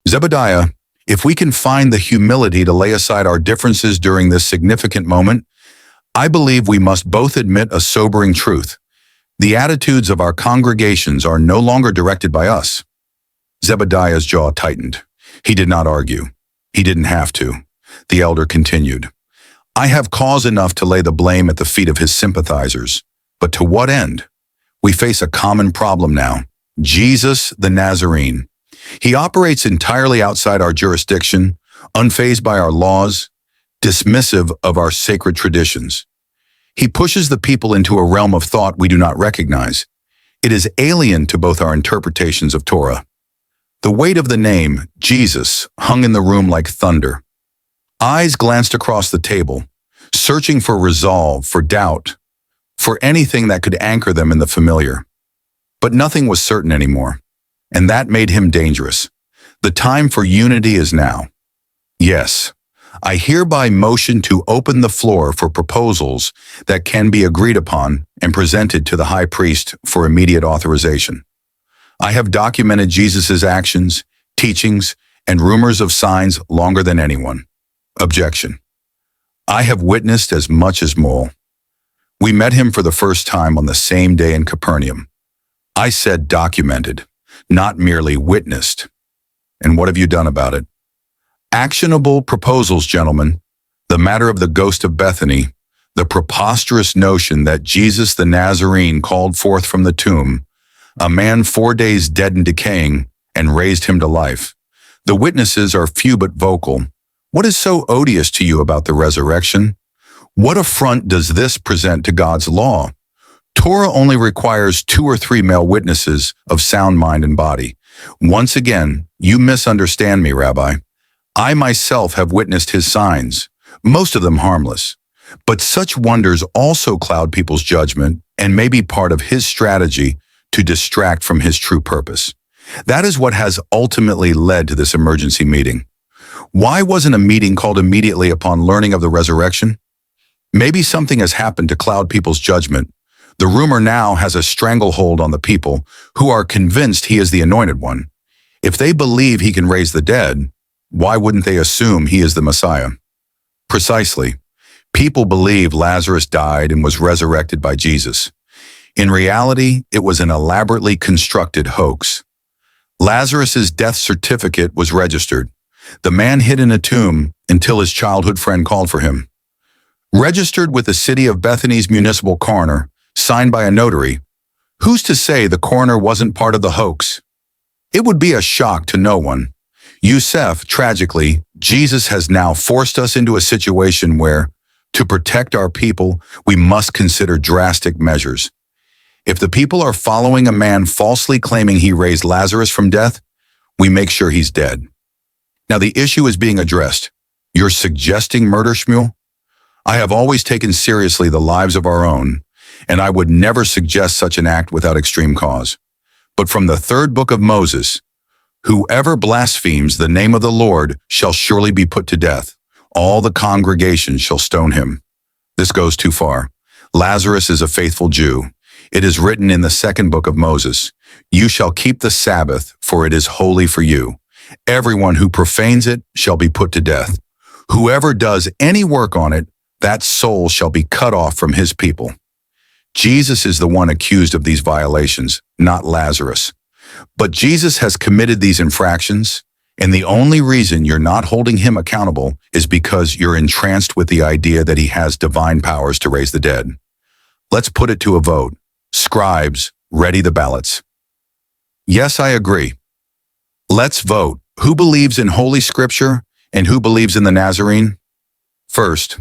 Zebediah, if we can find the humility to lay aside our differences during this significant moment, I believe we must both admit a sobering truth. The attitudes of our congregations are no longer directed by us. Zebediah's jaw tightened. He did not argue. He didn't have to. The elder continued, I have cause enough to lay the blame at the feet of his sympathizers. But to what end? We face a common problem now. Jesus the Nazarene. He operates entirely outside our jurisdiction, unfazed by our laws, dismissive of our sacred traditions. He pushes the people into a realm of thought we do not recognize. It is alien to both our interpretations of Torah. The weight of the name, Jesus, hung in the room like thunder. Eyes glanced across the table, searching for resolve, for doubt, for anything that could anchor them in the familiar. But nothing was certain anymore, and that made him dangerous. The time for unity is now. Yes, I hereby motion to open the floor for proposals that can be agreed upon and presented to the high priest for immediate authorization. I have documented Jesus' actions, teachings, and rumors of signs longer than anyone. Objection. I have witnessed as much as Mole. We met him for the first time on the same day in Capernaum. I said documented, not merely witnessed. And what have you done about it? Actionable proposals, gentlemen. The matter of the ghost of Bethany, the preposterous notion that Jesus the Nazarene called forth from the tomb, a man 4 days dead and decaying, and raised him to life. The witnesses are few but vocal. What is so odious to you about the resurrection? What affront does this present to God's law? Torah only requires 2 or 3 male witnesses of sound mind and body. Once again, you misunderstand me, Rabbi. I myself have witnessed his signs, most of them harmless. But such wonders also cloud people's judgment and may be part of his strategy to distract from his true purpose. That is what has ultimately led to this emergency meeting. Why wasn't a meeting called immediately upon learning of the resurrection? Maybe something has happened to cloud people's judgment. The rumor now has a stranglehold on the people who are convinced he is the anointed one. If they believe he can raise the dead, why wouldn't they assume he is the Messiah? Precisely. People believe Lazarus died and was resurrected by Jesus. In reality, it was an elaborately constructed hoax. Lazarus's death certificate was registered. The man hid in a tomb until his childhood friend called for him. Registered with the city of Bethany's municipal coroner, signed by a notary. Who's to say the coroner wasn't part of the hoax? It would be a shock to no one. Yusef, tragically, Jesus has now forced us into a situation where, to protect our people, we must consider drastic measures. If the people are following a man falsely claiming he raised Lazarus from death, we make sure he's dead. Now the issue is being addressed. You're suggesting murder, Shmuel? I have always taken seriously the lives of our own, and I would never suggest such an act without extreme cause. But from the 3rd book of Moses, whoever blasphemes the name of the Lord shall surely be put to death. All the congregation shall stone him. This goes too far. Lazarus is a faithful Jew. It is written in the 2nd book of Moses, you shall keep the Sabbath, for it is holy for you. Everyone who profanes it shall be put to death. Whoever does any work on it, that soul shall be cut off from his people. Jesus is the one accused of these violations, not Lazarus. But Jesus has committed these infractions, and the only reason you're not holding him accountable is because you're entranced with the idea that he has divine powers to raise the dead. Let's put it to a vote. Scribes, ready the ballots. Yes, I agree. Let's vote. Who believes in Holy Scripture and who believes in the Nazarene? First,